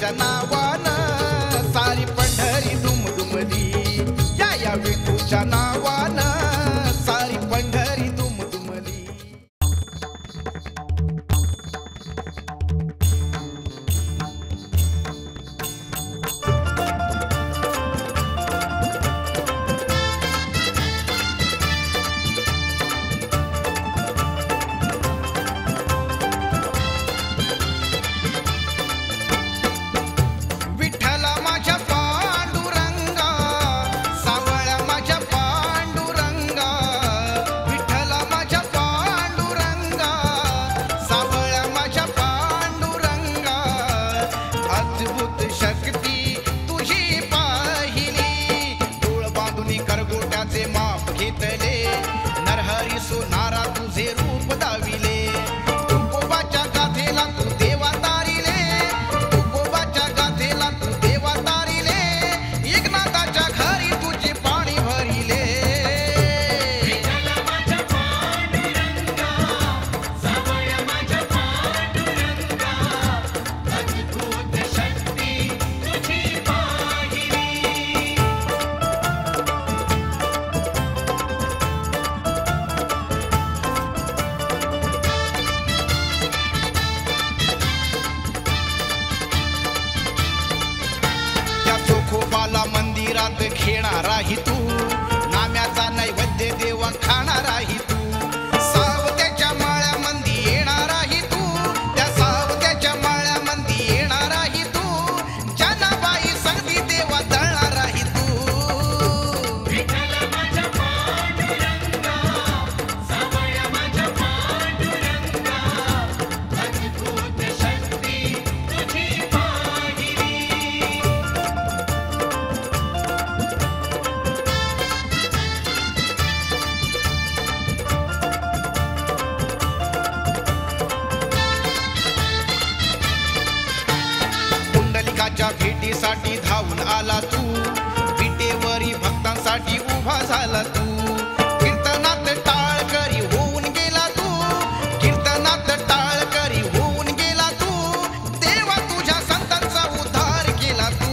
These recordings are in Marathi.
विठूच्या नावानं सारी पंढरी दुमदुमली, या विठूच्या नावानं सारी पंढरी दुमदुमली. नरहरी सोनारा तुझे रूप दाविले, तुकोबाच्या गाथेला तू देवा तारिले, तुकोबाच्या गाथेला तू देवा तारिले, एकनाथाच्या घरी तुझे पाणी भरिले. मंदिरात खेळणार आहे तू, नाम्याचा नैवेद्य देवा खाणार आहे तू, सावत्याच्या माळ्यामंदी येणार आहे तू, त्या सावत्याच्या माळ्यामंदी येणार आहे तू, जनाबाई संगती देवा दळणार आहे तू. पुंडलिकाच्या भेटीसाठी धावून आला तू, विटेवरी भक्तांसाठी उभा झाला तू, कीर्तनात टाळ करी होऊन गेला तू, कीर्तनात टाळ करी होऊन गेला तू, देवा तुझ्या संतांचा उद्धार केला तू.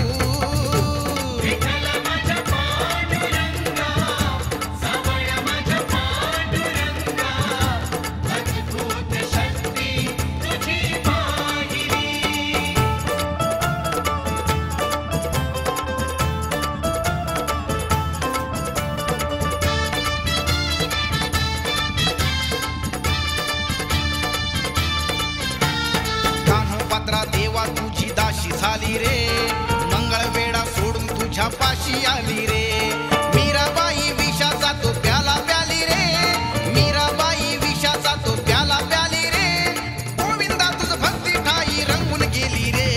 देवा तुझी दाशी झाली रे, मंगळवेढा सोडून तुझ्या पाशी आली रे, मीराबाई विषाचा तो प्याला प्याली रे, मीराबाई विषाचा तो प्याला प्याली रे, गोविंदा तुझ भक्ती ठाई रंगून गेली रे.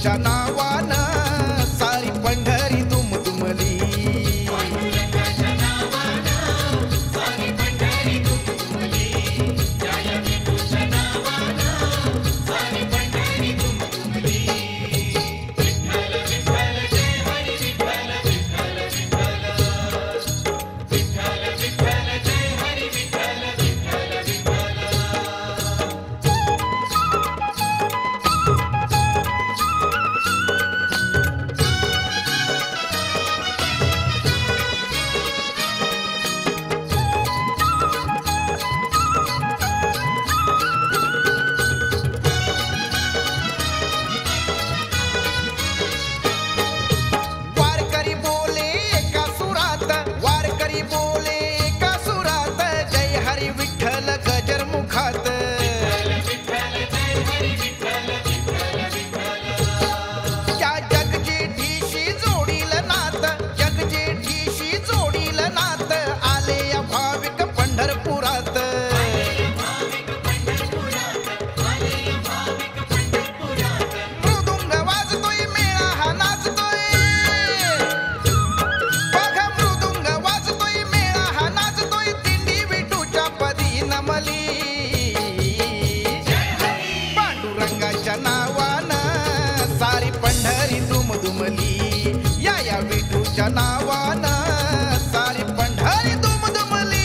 विठूच्या नावानं सारी पंढरी दुमदुमली. या विठूच्या नावानं सारी पंढरी दुमदुमली.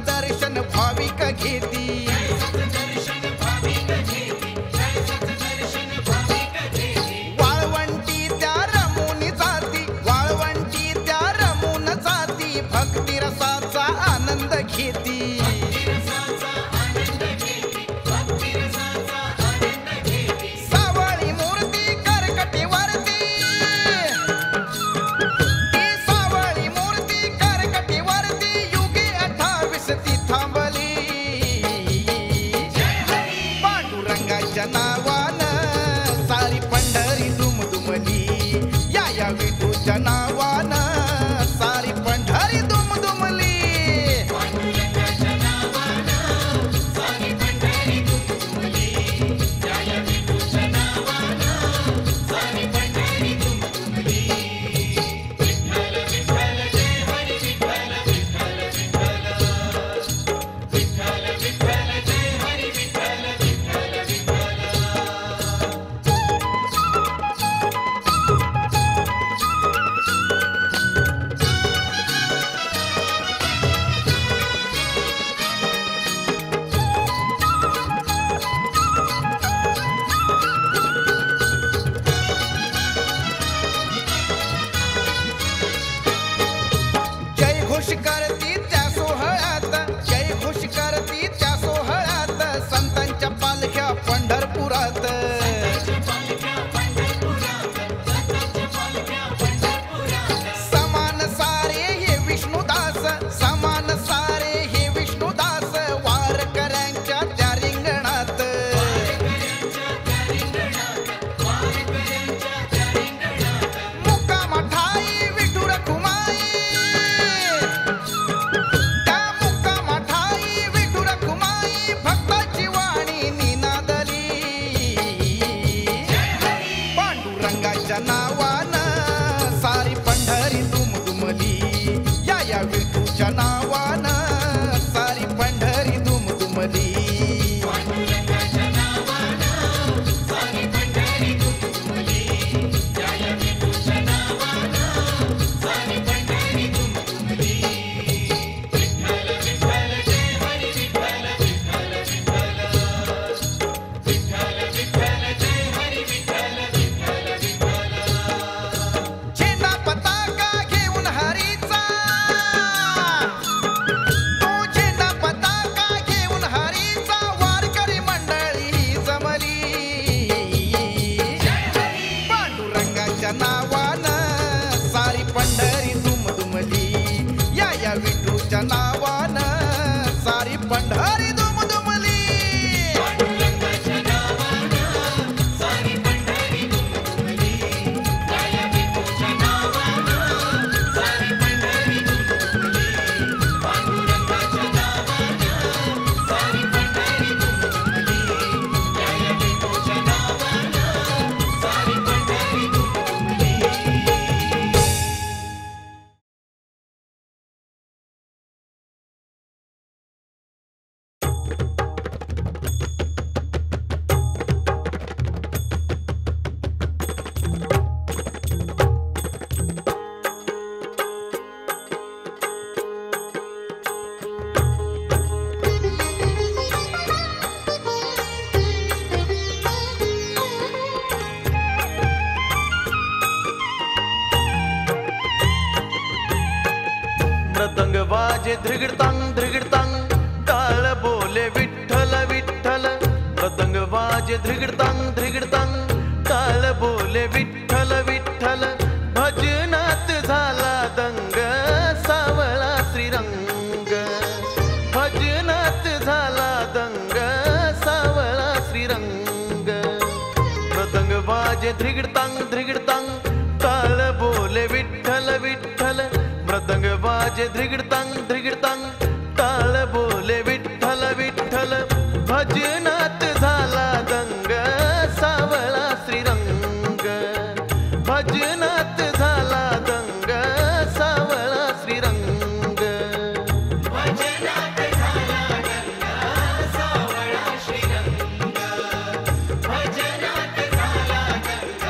दर्शन भाविक घेती. वाळवंटी त्या रमून जाती, वाळवंटी त्या रमून जाती, भक्ती रसाचा आनंद घेती. सावळी मूर्ती करकटीवरती, ती सावळी मूर्ती करकटीवरती युगे 28 ती थांबली. पांडुरंगाच्या नावानं सारी पंढरी दुमदुमली. या विठूच्या नावानं सारी पंढरी दुमदुमली. जय घोष करती त्या सोहळ्यात, जय घोष करती त्या सोहळ्यात, संतांच्या पालख्या पंढरपुरात. समान सारे हे विष्णुदास, समान सारे हे विष्णुदास, वारकऱ्यांच्या त्या रिंगणात. मुक्कामा ठाई विठू रखुमाई, त्या मुक्कामा ठाई विठू रखुमाई, भक्ताची वाणी निनादली. पांडुरंगाच्या नावानं सारी पंढरी दुमदुमली. या विठूच्या नावानं सारी पंढरी दुमदुमली. वाजे ध्रिगडतांग ध्रिगडतांग, टाळ बोले विठ्ठल विठ्ठल. मृदंग वाजे ध्रिगडतांग ध्रिगडतांग, टाळ बोले विठ्ठल विठ्ठल. भजनात झाला दंग, सावळा श्रीरंग. भजनात झाला दंग, सावळा श्रीरंग. मृदंग वाजे ध्रिगडतांग ध्रिगडतांग, टाळ बोले विठ्ठल विठ्ठल. मृदंग वाजे ध्रिगडतांग ध्रिगडतांग, टाळ बोले विठ्ठल विठ्ठल. भजनात झाला दंग, सावळा श्रीरंग. भजनात झाला दंग, सावळा श्रीरंग. भजनात झाला दंग, सावळा श्रीरंग. भजनात झाला दंग,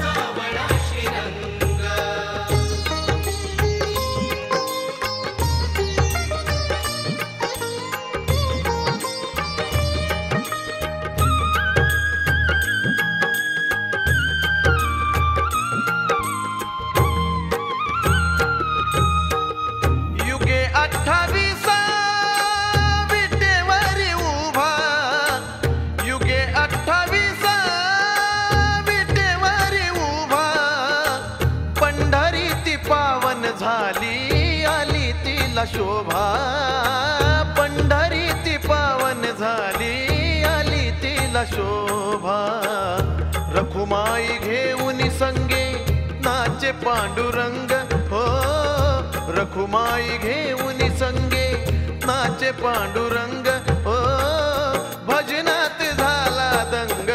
सावळा श्रीरंग. युगे 28 विटेवरी उभा. युगे 28 विटेवरी उभा. पंढरी ती पावन झाली, आली तिला शोभा. पंढरी ती पावन झाली, आली तिला शोभा. रखुमाई घेऊन संगे नाचे पांडुरंग हो. रखुमाई घेऊन संगे नाचे पांडुरंग हो. भजनात झाला दंग,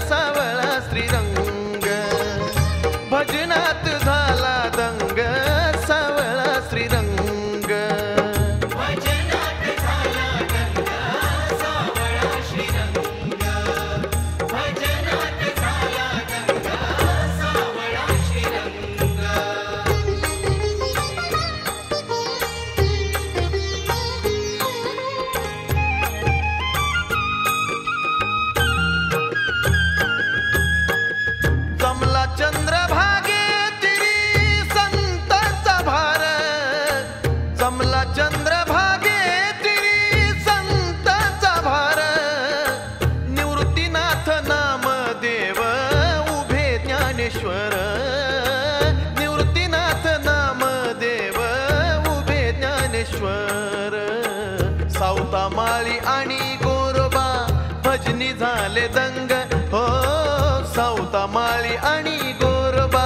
सावळा श्रीरंग. भजनात झाला दंग, सावळा श्रीरंग. भजनात झाला दंग, सावळा श्रीरंग. भजनात झाला दंग, सावळा श्रीरंग. जमला चंद्रभागे तिरी संतांचा भार. जमला चंद्रभागे तिरी संतांचा भार. निवृत्तीनाथ नामदेव उभे ज्ञानेश्वर. निवृत्तीनाथ नामदेव उभे ज्ञानेश्वर. सावता माळी आणि गोरोबा भजनी झाले दंग हो. सावता माळी आणि गोरोबा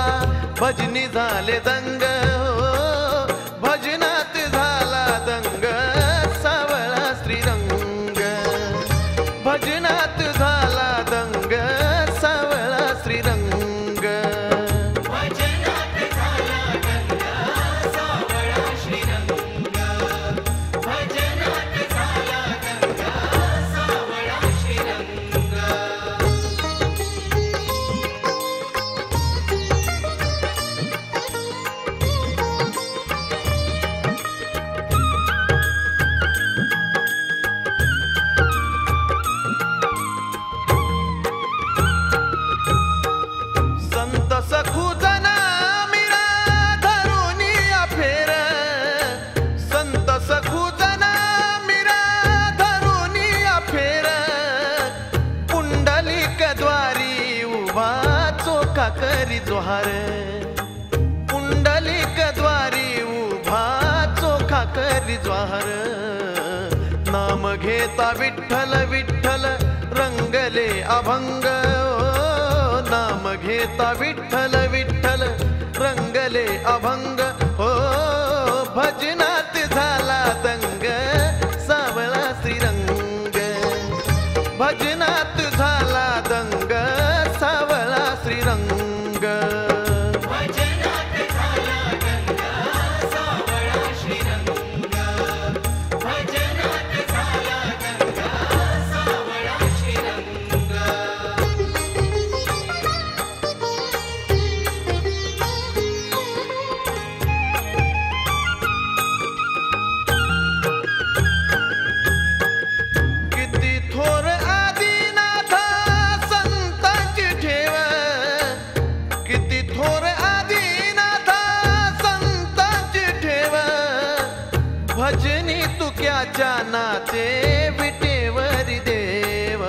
भजनी झाले दंग हो. भजनात झाला दंग, सावळा श्रीरंग. भजनात झाला दंग, सावळा श्रीरंग. भजनात झाला दंग, सावळा श्रीरंग. भजनात झाला दंग, सावळा श्रीरंग. संत सखुजना मीरा धरुनी अफेर. संत सखुजना मीरा धरुनी अफेर. पुंडलिक द्वारी उभा चोखा करी जोहार. पुंडलिक द्वारी उभा चोखा करी जोहार. नाम घेता विठ्ठल विठ्ठल, रंगले अभंग ओ. नाम घेता विठ्ठल विठ्ठल, रंगले अभंग हो. भजनात झाला दंग, सावळा श्रीरंग. भजनात झाला दंग, सावळा श्रीरंग. भजनात झाला दंग, सावळा श्रीरंग. भजनात झाला दंग, सावळा श्रीरंग. किती थोर आदिनाथ संत तुक्याच्या नाचे विटेवरी देव,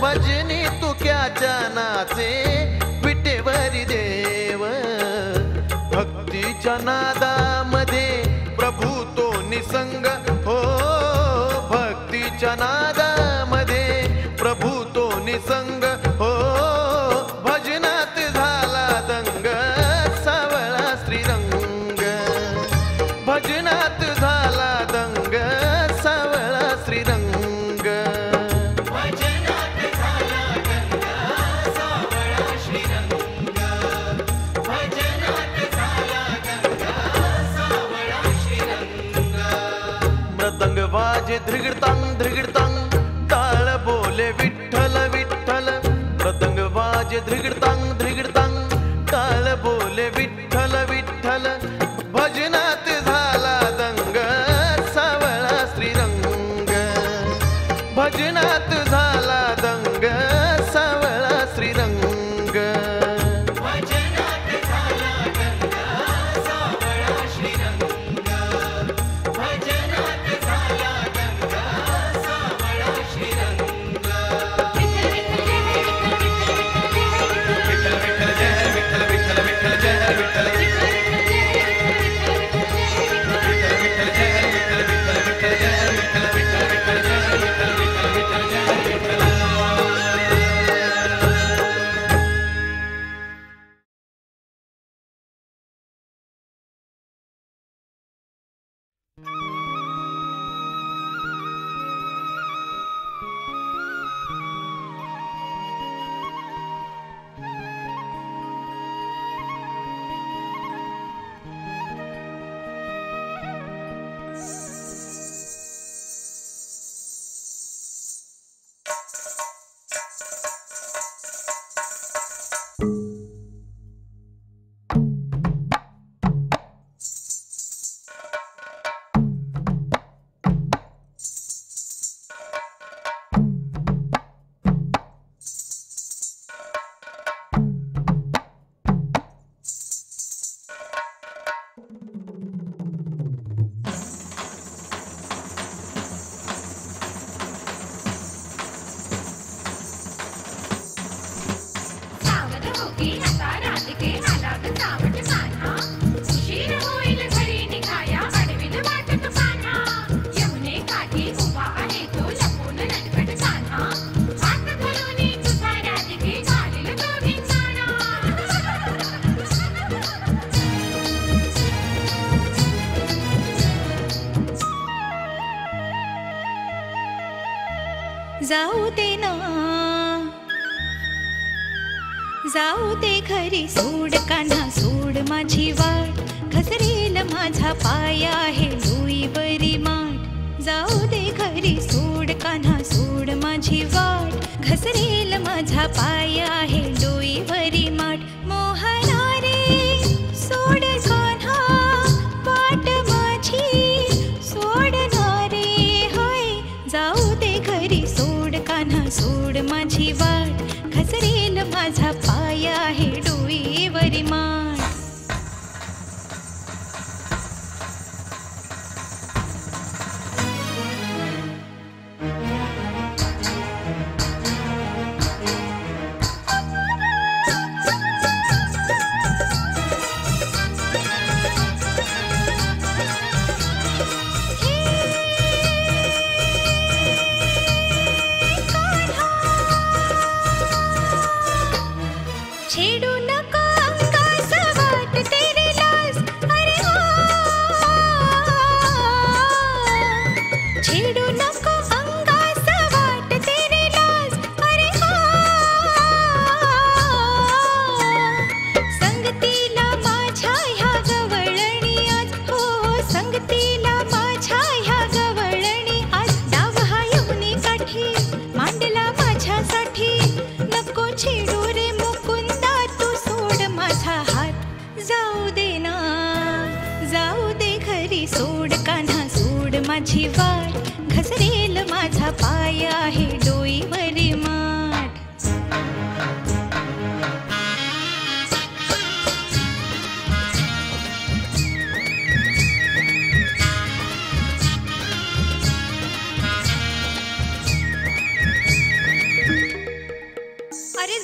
भजनी तुक्याच्या नाचे विटेवरी देव. भक्तीच्या नादामध्ये प्रभू तो निसंग हो, भक्तीच्या नादामध्ये प्रभू तो निसंग हो. भजनात झाला दंग सावळा श्रीरंग, भजनात झाला दंग सावळा श्रीरंग. भजनात झाला दंग सावळा श्रीरंग, भजनात झाला दंग सावळा श्रीरंग. मृदंग वाजे ध्रिगडतांग ध्रिगडतांग, टाळ बोले विठ्ठल विठ्ठल. मृदंग वाजे ध्रिगडतांग ध्रिगडतांग, टाळ बोले विठ्ठल विठ्ठल. भजनात झाला दंग सावळा श्रीरंग, भजनात झाला दंग सावळा श्रीरंग. भजनात झाला दंग सावळा श्रीरंग, भजनात झाला दंग सावळा श्रीरंग. जाऊ दे ना, जाऊ दे घरी, सोड कान्हा सोड माझी वाट, घसरेल माझा पाय आहे डोईवरी माठ. जाऊ दे घरी, सोड कान्हा सोड माझी वाट, घसरेल माझा पाय आहे डोईवरी माठ. मोहना रे सोड कान्हा वाट माझी, सोड ना रे होय. जाऊ दे घरी, सोड कान्हा सोड माझी वाट, घसरेल माझा पाय आहे डोईवरी माठ. छेडू नको अंगास वाट तेरी लाज, अरे हो. छेडू नको अंगास वाट तेरी लाज, अरे हो. संगतीला माझ्या ह्या गवळणी आज, हो संगतीला माझ्या ह्या गवळणी आज. डाव हा येऊनी काठी मांडला माझ्यासाठी, नको छेडू रे मुकुंदा तू सोड माझा हात. जाऊ दे ना, जाऊ दे घरी, सोड कान्हा सोड माझी वाट, घसरेल माझा पाय आहे डोईवरी माठ.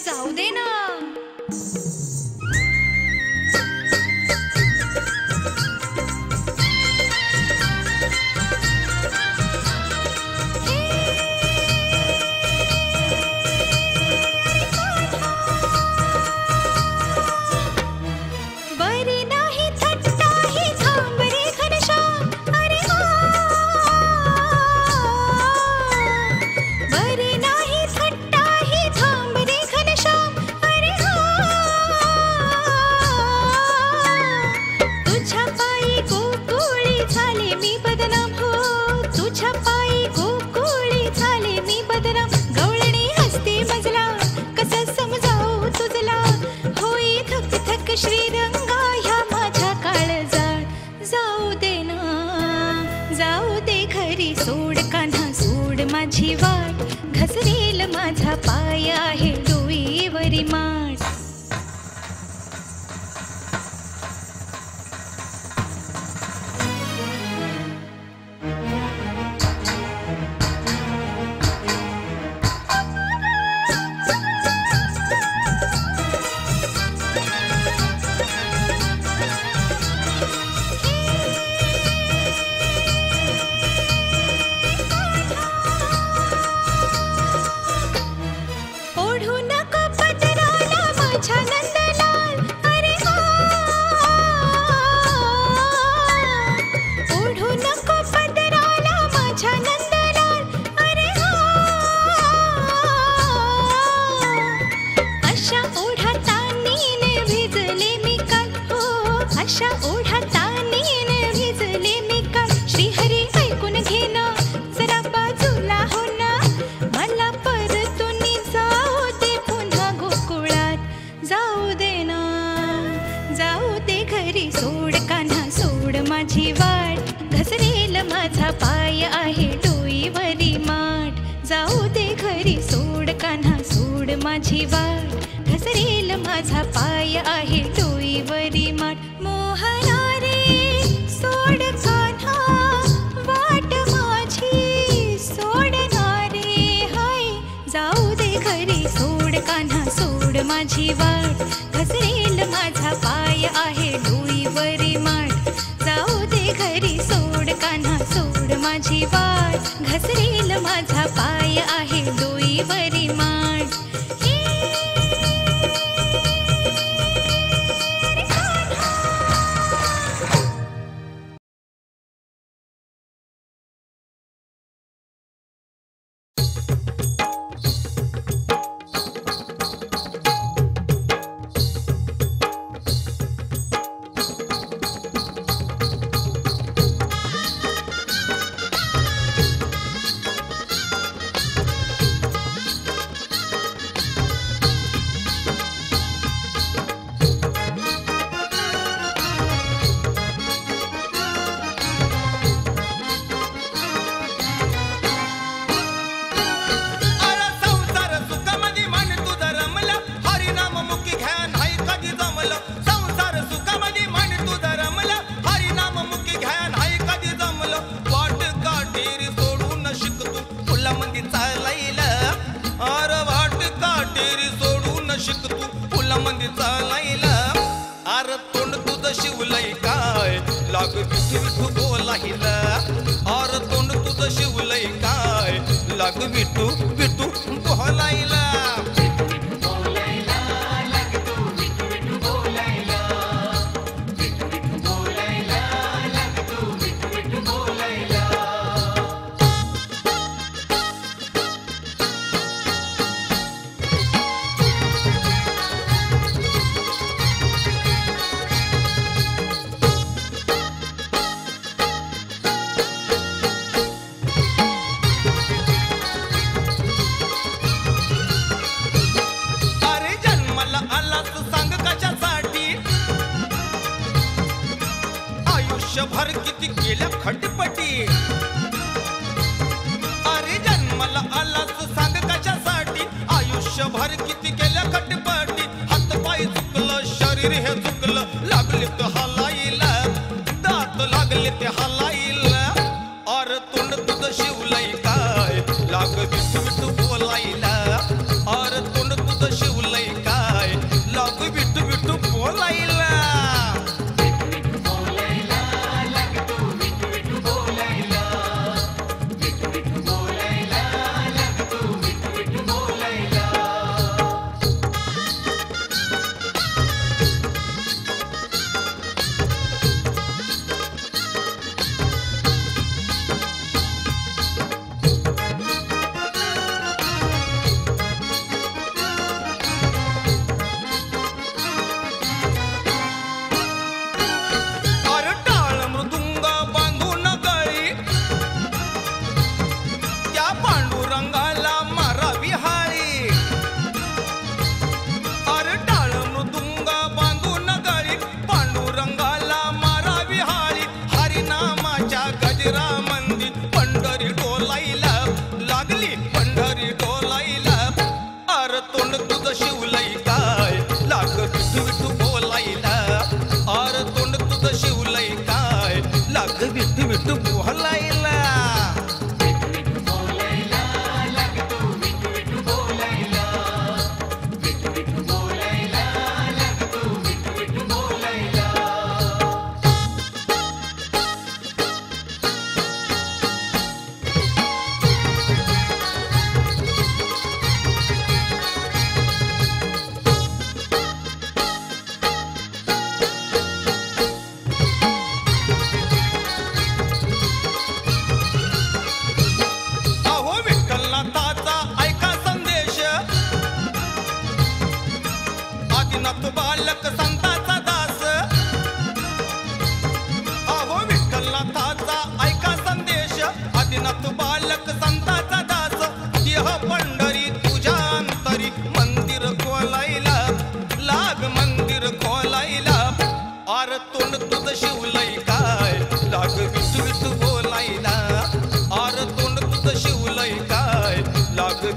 जाऊ दे ना. बरी नाही थट्टा ही थांब रे घनश्याम. अरे बरी नाही थट्टा ही थांब रे घनश्याम. अरे तुझ्या पायी गोकुळी झाले मी बदनाम. हो तुझ्या पायी गोकुळी झाले मी बदनाम. गवळणी हसते मजला कसा समजावू तुझला. होई थक थक श्रीरंगा ह्या माझ्या काळजात. जाऊ दे ना जाऊ दे घरी सोड कान्हा सोड माझी वाट. घसरेल माझा पाय आहे डोईवरी माठ. ओढू नको पदराला माझ्या नंदलाल. अरे ओढू नको पदराला माझ्या नंदलाल. अरे अशा ओढातानीने भिजले मी काल. हो अशा ओढातानीने भिजले मी काल. श्रीहरी ऐकून घे ना जरा बाजूला हो ना. मला परतून जाऊ दे पुन्हा गोकुळात. जाऊ दे ना जाऊ दे घरी सोड कान्हा सोड माझी वाट. घसरेल माझा पाय आहे डोईवरी माठ. जाऊ दे घरी सोड कान्हा सोड माझी वाट. घसरेल माझा पाय आहे डोईवरी माठ. मोहना रे सोड कान्हा वाट माझी सोडणारे हाय. जाऊ दे घरी सोड कान्हा सोड माझी वाट. घसरेल माझा पाय आहे डोईवरी माठ. जाऊ दे घरी सोड कान्हा सोड माझी वाट. घसरेल माझा पाय आहे डोईवरी माठ. लाग विठू विठू बोलाहिला. और तोंड तुझं शिवलय काय लाग विठू विठू बोलायला. आयुष्यभर किती केल्या खटपटी. अरे जन्माला आलास सांग कशासाठी. आयुष्यभर किती केल्या खटपटी. हातपाय चुकलं शरीर हे चुकलं लागले तर हलाईला. दात लागले ते हलाईला. और तोंड तुझं शिवलय काय लाग विठू विठू बोलायला. और तोंड तुझं शिवलय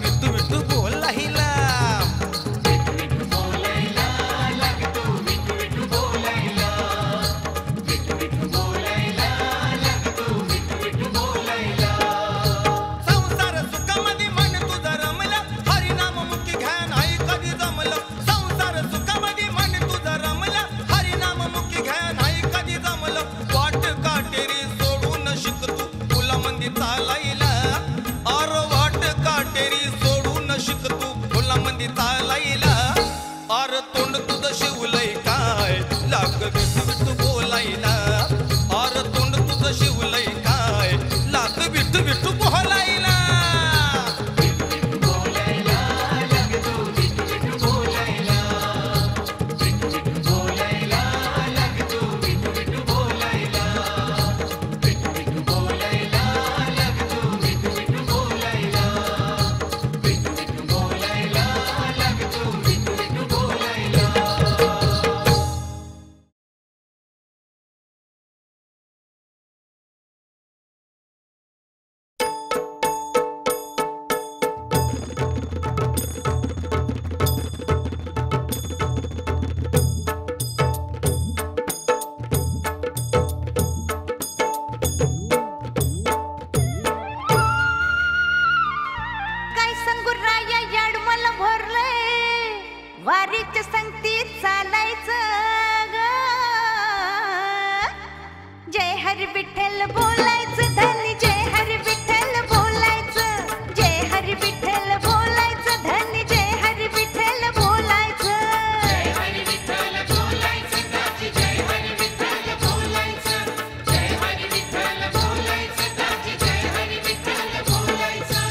विठू विठू बोलायला. संसार सुखामध्ये मन तुझं रमलं, हरिनाम मुखी घ्या नाही कधी जमलं. संसार सुखामध्ये मन तुझं रमलं, हरिनाम मुखी घ्या नाही कधी जमलं. वाट काटेरी सोडून शिकतो तुला मंदी चालायला. अर वाट काटेरी सोडून शिकतो तुला मंदी चालायला. अर तोंड तुझं शिवलंय काय लाग विठू विठू बोलायला. अर तोंड तुझं शिवलंय काय लाग विठू विठू बोलायला. काय सांगू राया याड मला भरलंय, वारीच्या संगतीत चालायचं ग. जय हरी विठ्ठल बोलायचं धनी, जय हरी विठ्ठल बोलायचं. जय हरी विठ्ठल बोलायचं धनी, जय हरी विठ्ठल बोलायचं. जय हरी विठ्ठल बोलायचं दाजी, जय हरी विठ्ठल बोलायचं. जय हरी विठ्ठल बोलायचं दाजी, जय हरी विठ्ठल बोलायचं.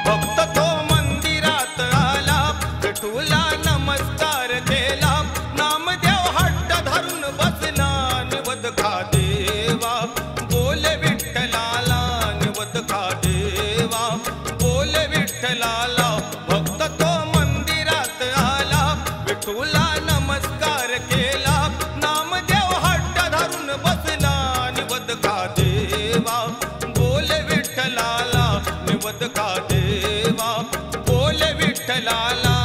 भक्त तो मंदिरात आला विठूला नमस्कार केला नामदेव हट्ट धरून बसला निवद खा देवा बोले विठ्ठलाला निवद खा देवा बोले विठ्ठलाला भक्त तो मंदिरात आला विठूला नमस्कार केला नामदेव हट्ट धरून बसला निवद खा देवा बोले विठ्ठलाला निवद खा देवा बोले विठ्ठलाला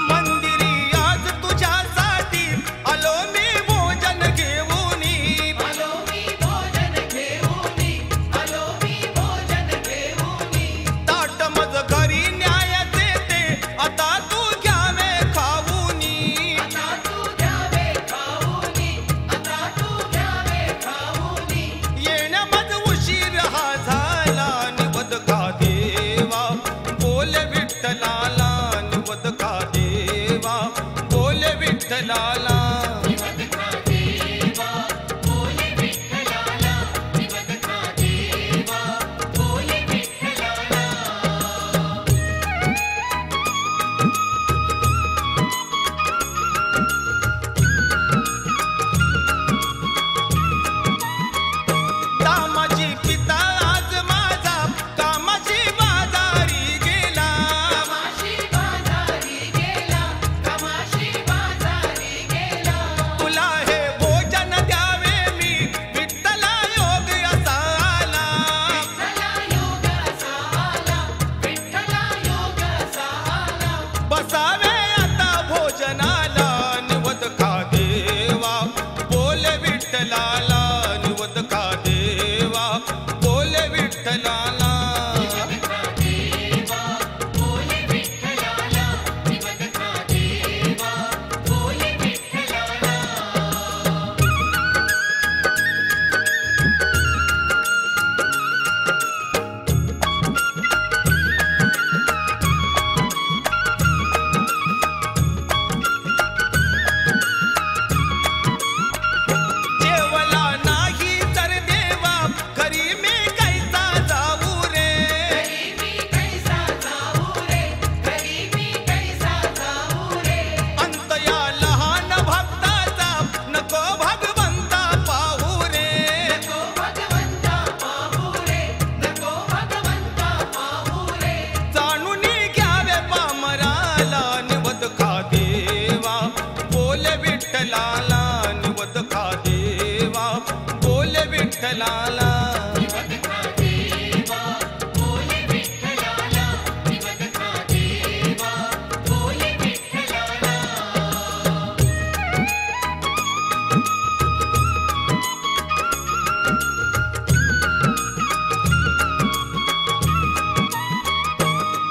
मंदिरी आज तुझ्यासाठी आलो मी भोजन घेऊनी ताट मज घरी न्यायचे ते आता तू घ्यावे खाऊनी येण्या मज उशीर हा झाला निवद खा देवा बोले विठ्ठलाला निवद खा देवा बोले विठ्ठलाला कामाची पिता आज माझा कामाची बाजारी गेला तुला हे भोजन द्यावे मी विठ्ठला योग असा आला बसावे आता भोजनाला निवद खा देवा बोले विठ्ठलाला निवद खा देवा बोले विठ्ठलाला जेवला नाही तर देवा घरी मी कैसा जाऊ रे अंत या लहान भक्ताचा नको भगवंता पाहू रे जाणून घ्यावे पामराला निवद खा देवा बोले विठ्ठलाला निवद खा देवा बोले विठ्ठलाला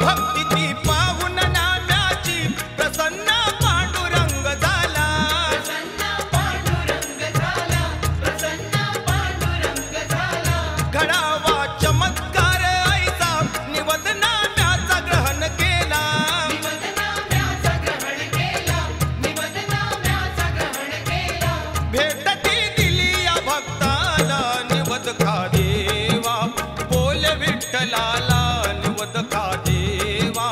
भक्तीची पाहुन नाम्याची प्रसन्न पांडुरंग झाला घडावा चमत्कार ऐसा निवद नाम्याचा ग्रहण केला भेटती दिली या भक्ताला निवद खा देवा बोले विठ्ठलाला निवद खा देवा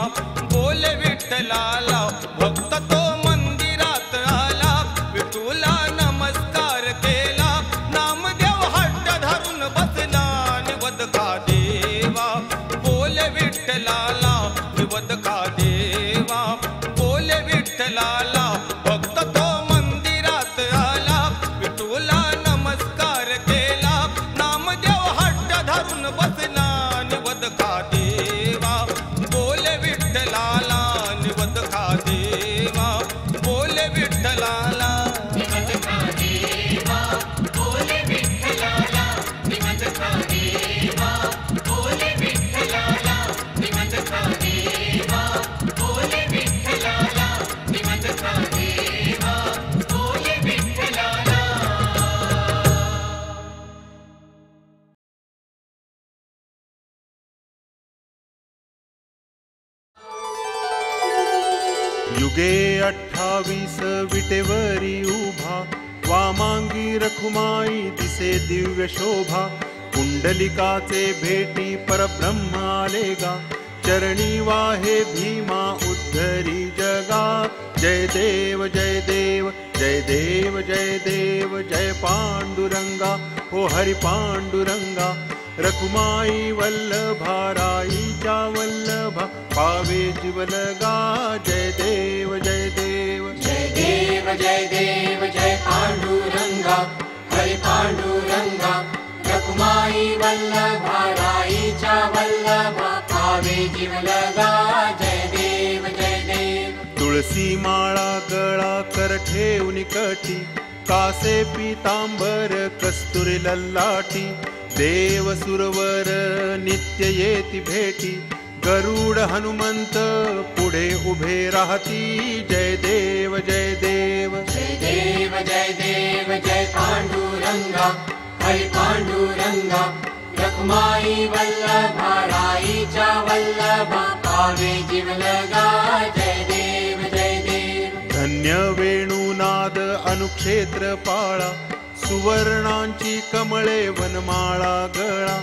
बोले विठ्ठलाला भक्त तो मंदिरात आला विठूला नमस्कार केला नामदेव हट्ट धरून बसला निवद खा देवा बोले विठ्ठलाला निवद खा देवा बोले विठ्ठलाला भक्त तो मंदिरात आला विठूला नमस्कार केला नामदेव हट्ट धरून बसला निवद खा देवा बोले विठ्ठलाला निवद खा देवा बोले विठ्ठलाला बोले विठ्ठलाला युगे 28 विटेवरी उभा, वामांगी रखुमाई दिसे दिव्य शोभा. कुंडलिकाचे भेटी परब्रह्म आलेगा, चरणी वाहे भीमा उद्धरी जगा. जय देव जय देव जय देव जय देव जय पांडुरंगा, हो हरि पांडुरंगा. रखुमाई वल्लभा राईच्या वल्लभा, पावे जीवलगा. जय देव जय देव जय देव जय देव जय पांडुरंगा, हरि पांडुरंगा. रखुमाई वल्लभा राईच्या वल्लभा, पावे जीवलगा. जय देव जय देव. तुळसी माळा गळा कर ठेवून कटी, कासे पीतांबर कस्तुरी लल्लाटी. देव सुरवर नित्य येती भेटी, गरुड हनुमंत पुढे उभे राहती. जय देव जय देव जय देव जय देव जय पांडुरंगा, हरि पांडुरंगा. रखुमाई वल्लभा राईच्या वल्लभा, पावे जीवलगा. जय देव जय देव. धन्य वेणुनाद अनुक्षेत्र पाळा, सुवर्णांची कमळे वनमाळा गळा.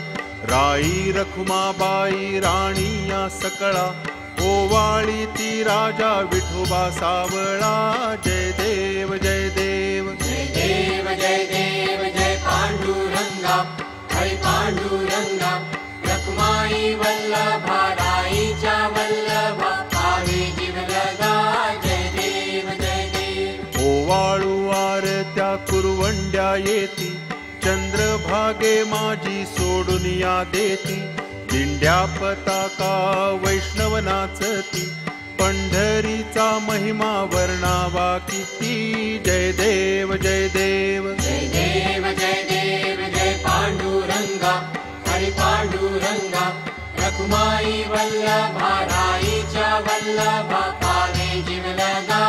राई रखुमाबाई राणी या सकळा, ओवाळी ती राजा विठोबा सावळा. जय देव जय देव जय देव जय देव जय पांडुरंगा, हरि पांडुरंगा. रखुमाई वल्लभा राईच्या वल्लभा, पावे जीवलगा. जय देव जय देव. ओवाळू आरत्या कुरवंड्या येती, चंद्रभागे माझी सोडून या देती. दिंड्या पताका वैष्णव नाचती, पंढरीचा महिमा वर्णावा किती. जय देव जय देव जय देव जय देव जय पांडुरंगा, हरि पांडुरंगा. रखुमाई वल्लभा राईच्या वल्लभा, पावे जीवलगा.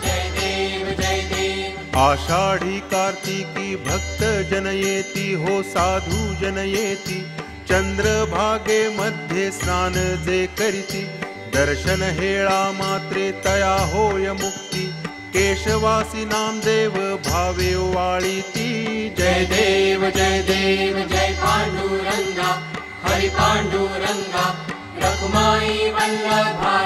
जय देव जय देव. आषाढी कार्तिकी भक्त जन येती, हो साधू जन येती. चंद्रभागे मध्ये स्नान जे करीती, दर्शन हेळा मात्रे तया होय मुक्ती. केशवासी नामदेव भावे वाळीती. जय देव जय देव जय पांडुरंगा, हरि पांडुरंगा. रखुमाई वल्लभा